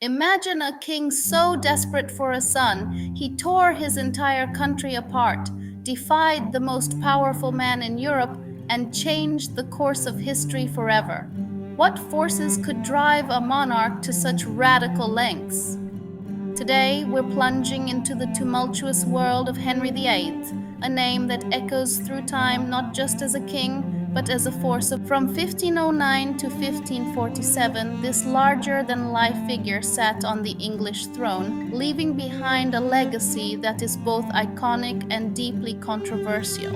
Imagine a king so desperate for a son, he tore his entire country apart, defied the most powerful man in Europe, and changed the course of history forever. What forces could drive a monarch to such radical lengths? Today, we're plunging into the tumultuous world of Henry VIII, a name that echoes through time not just as a king, but as a force of. From 1509 to 1547, this larger-than-life figure sat on the English throne, leaving behind a legacy that is both iconic and deeply controversial.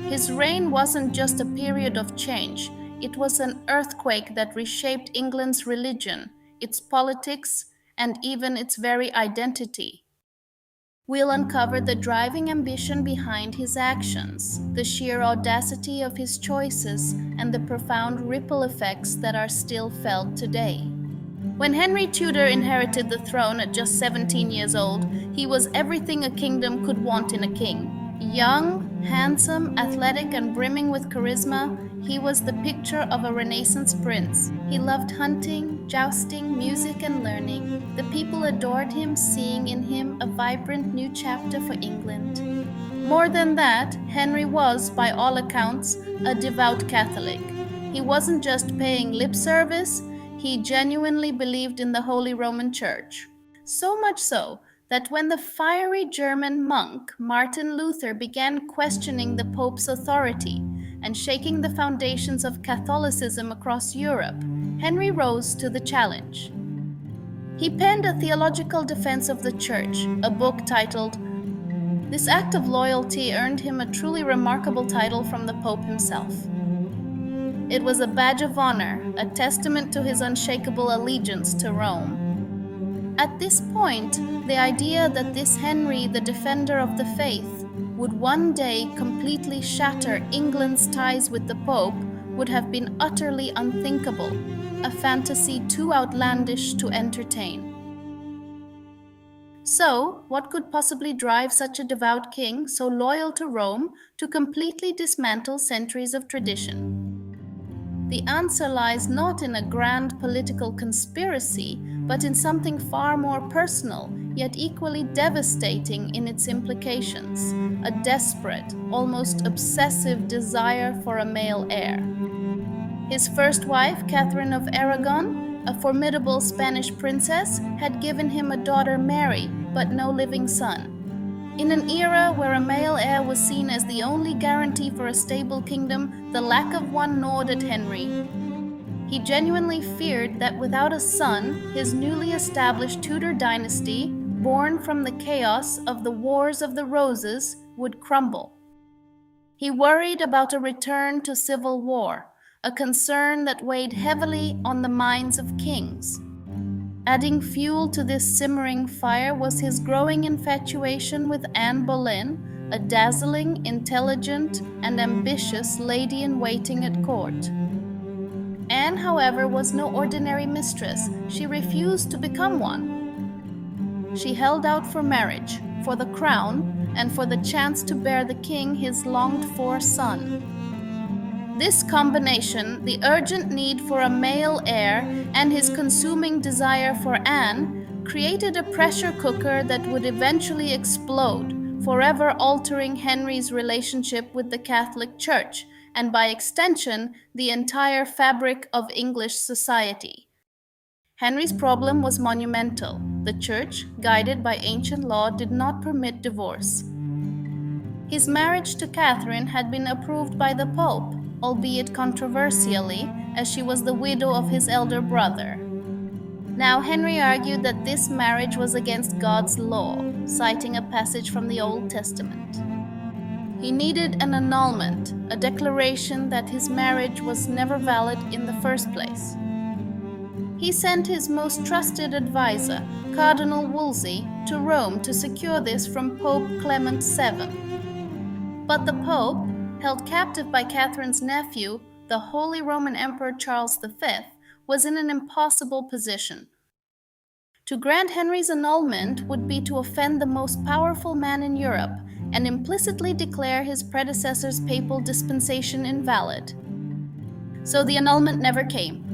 His reign wasn't just a period of change, it was an earthquake that reshaped England's religion, its politics, and even its very identity. We'll uncover the driving ambition behind his actions, the sheer audacity of his choices, and the profound ripple effects that are still felt today. When Henry Tudor inherited the throne at just 17 years old, he was everything a kingdom could want in a king. Young, handsome, athletic, and brimming with charisma, he was the picture of a Renaissance prince. He loved hunting, jousting, music, and learning. The people adored him, seeing in him a vibrant new chapter for England. More than that, Henry was, by all accounts, a devout Catholic. He wasn't just paying lip service, he genuinely believed in the Holy Roman Church. So much so that when the fiery German monk Martin Luther began questioning the Pope's authority and shaking the foundations of Catholicism across Europe, Henry rose to the challenge. He penned a theological defense of the Church, a book titled. This act of loyalty earned him a truly remarkable title from the Pope himself. It was a badge of honor, a testament to his unshakable allegiance to Rome. At this point, the idea that this Henry, the defender of the faith, would one day completely shatter England's ties with the Pope would have been utterly unthinkable, a fantasy too outlandish to entertain. So, what could possibly drive such a devout king, so loyal to Rome, to completely dismantle centuries of tradition? The answer lies not in a grand political conspiracy, but in something far more personal, yet equally devastating in its implications: a desperate, almost obsessive desire for a male heir. His first wife, Catherine of Aragon, a formidable Spanish princess, had given him a daughter, Mary, but no living son. In an era where a male heir was seen as the only guarantee for a stable kingdom, the lack of one gnawed at Henry. He genuinely feared that without a son, his newly established Tudor dynasty, born from the chaos of the Wars of the Roses, would crumble. He worried about a return to civil war, a concern that weighed heavily on the minds of kings. Adding fuel to this simmering fire was his growing infatuation with Anne Boleyn, a dazzling, intelligent, and ambitious lady-in-waiting at court. Anne, however, was no ordinary mistress. She refused to become one. She held out for marriage, for the crown, and for the chance to bear the king his longed-for son. This combination, the urgent need for a male heir and his consuming desire for Anne, created a pressure cooker that would eventually explode, forever altering Henry's relationship with the Catholic Church, and by extension, the entire fabric of English society. Henry's problem was monumental. The Church, guided by ancient law, did not permit divorce. His marriage to Catherine had been approved by the Pope, albeit controversially, as she was the widow of his elder brother. Now, Henry argued that this marriage was against God's law, citing a passage from the Old Testament. He needed an annulment, a declaration that his marriage was never valid in the first place. He sent his most trusted advisor, Cardinal Wolsey, to Rome to secure this from Pope Clement VII. But the Pope, held captive by Catherine's nephew, the Holy Roman Emperor Charles V, was in an impossible position. To grant Henry's annulment would be to offend the most powerful man in Europe and implicitly declare his predecessor's papal dispensation invalid. So the annulment never came.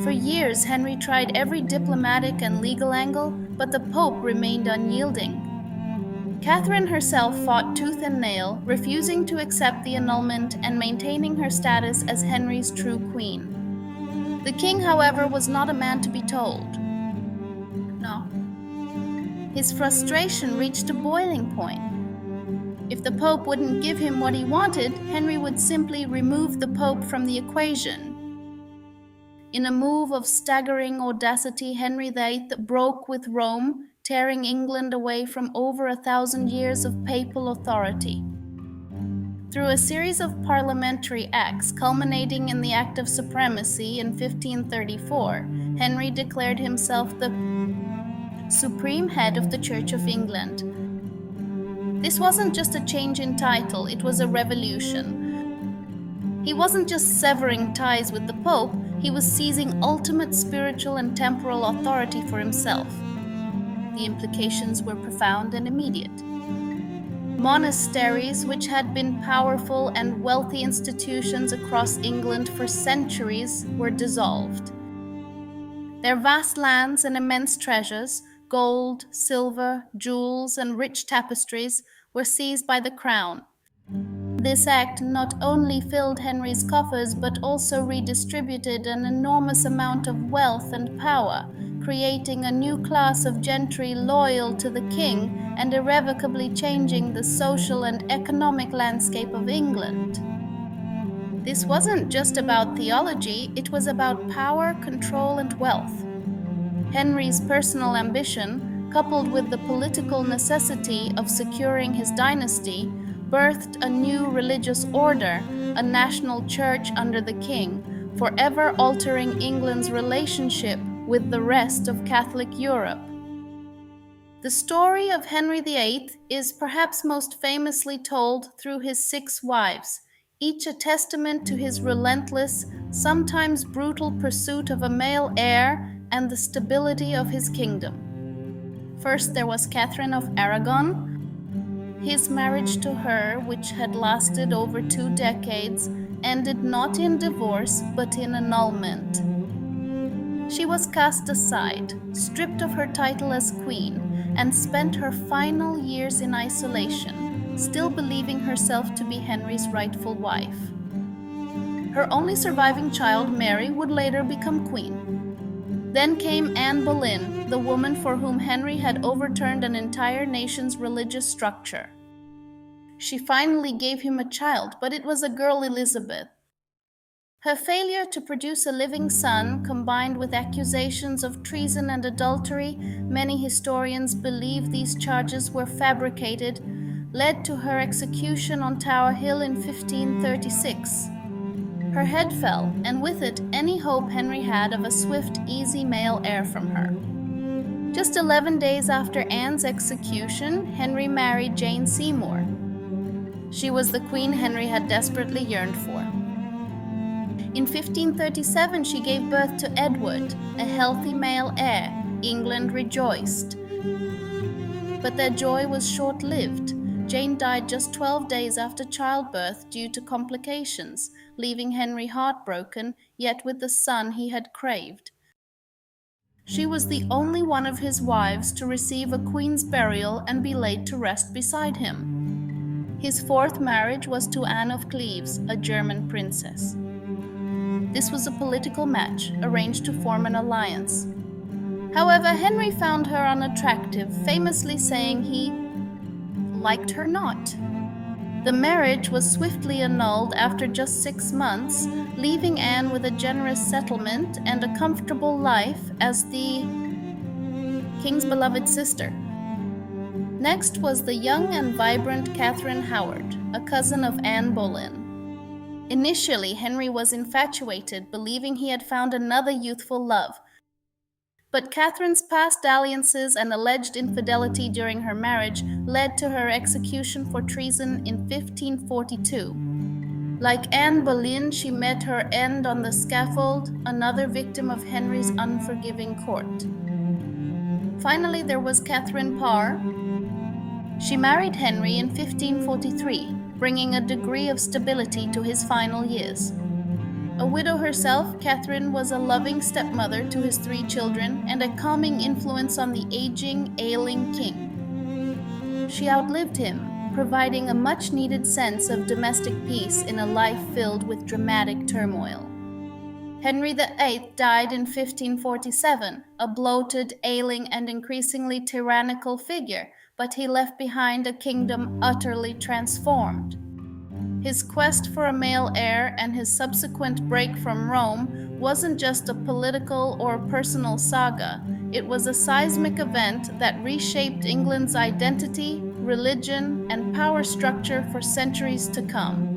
For years, Henry tried every diplomatic and legal angle, but the Pope remained unyielding. Catherine herself fought tooth and nail, refusing to accept the annulment and maintaining her status as Henry's true queen. The king, however, was not a man to be told. No. His frustration reached a boiling point. If the Pope wouldn't give him what he wanted, Henry would simply remove the Pope from the equation. In a move of staggering audacity, Henry VIII broke with Rome, tearing England away from over 1,000 years of papal authority. Through a series of parliamentary acts, culminating in the Act of Supremacy in 1534, Henry declared himself the supreme head of the Church of England. This wasn't just a change in title, it was a revolution. He wasn't just severing ties with the Pope, he was seizing ultimate spiritual and temporal authority for himself. The implications were profound and immediate. Monasteries, which had been powerful and wealthy institutions across England for centuries, were dissolved. Their vast lands and immense treasures, gold, silver, jewels, and rich tapestries, were seized by the crown. This act not only filled Henry's coffers but also redistributed an enormous amount of wealth and power, creating a new class of gentry loyal to the king and irrevocably changing the social and economic landscape of England. This wasn't just about theology, it was about power, control, and wealth. Henry's personal ambition, coupled with the political necessity of securing his dynasty, birthed a new religious order, a national church under the king, forever altering England's relationship with the rest of Catholic Europe. The story of Henry VIII is perhaps most famously told through his 6 wives, each a testament to his relentless, sometimes brutal pursuit of a male heir and the stability of his kingdom. First, there was Catherine of Aragon. His marriage to her, which had lasted over 2 decades, ended not in divorce but in annulment. She was cast aside, stripped of her title as queen, and spent her final years in isolation, still believing herself to be Henry's rightful wife. Her only surviving child, Mary, would later become queen. Then came Anne Boleyn, the woman for whom Henry had overturned an entire nation's religious structure. She finally gave him a child, but it was a girl, Elizabeth. Her failure to produce a living son, combined with accusations of treason and adultery, many historians believe these charges were fabricated, led to her execution on Tower Hill in 1536. Her head fell, and with it any hope Henry had of a swift, easy male heir from her. Just 11 days after Anne's execution, Henry married Jane Seymour. She was the queen Henry had desperately yearned for. In 1537, she gave birth to Edward, a healthy male heir. England rejoiced. But their joy was short-lived. Jane died just 12 days after childbirth due to complications, leaving Henry heartbroken, yet with the son he had craved. She was the only one of his wives to receive a queen's burial and be laid to rest beside him. His 4th marriage was to Anne of Cleves, a German princess. This was a political match, arranged to form an alliance. However, Henry found her unattractive, famously saying he liked her not. The marriage was swiftly annulled after just 6 months, leaving Anne with a generous settlement and a comfortable life as the king's beloved sister. Next was the young and vibrant Catherine Howard, a cousin of Anne Boleyn. Initially, Henry was infatuated, believing he had found another youthful love. But Catherine's past dalliances and alleged infidelity during her marriage led to her execution for treason in 1542. Like Anne Boleyn, she met her end on the scaffold, another victim of Henry's unforgiving court. Finally, there was Catherine Parr. She married Henry in 1543, bringing a degree of stability to his final years. A widow herself, Catherine was a loving stepmother to his three children and a calming influence on the aging, ailing king. She outlived him, providing a much needed sense of domestic peace in a life filled with dramatic turmoil. Henry VIII died in 1547, a bloated, ailing, and increasingly tyrannical figure, but he left behind a kingdom utterly transformed. His quest for a male heir and his subsequent break from Rome wasn't just a political or personal saga, it was a seismic event that reshaped England's identity, religion, and power structure for centuries to come.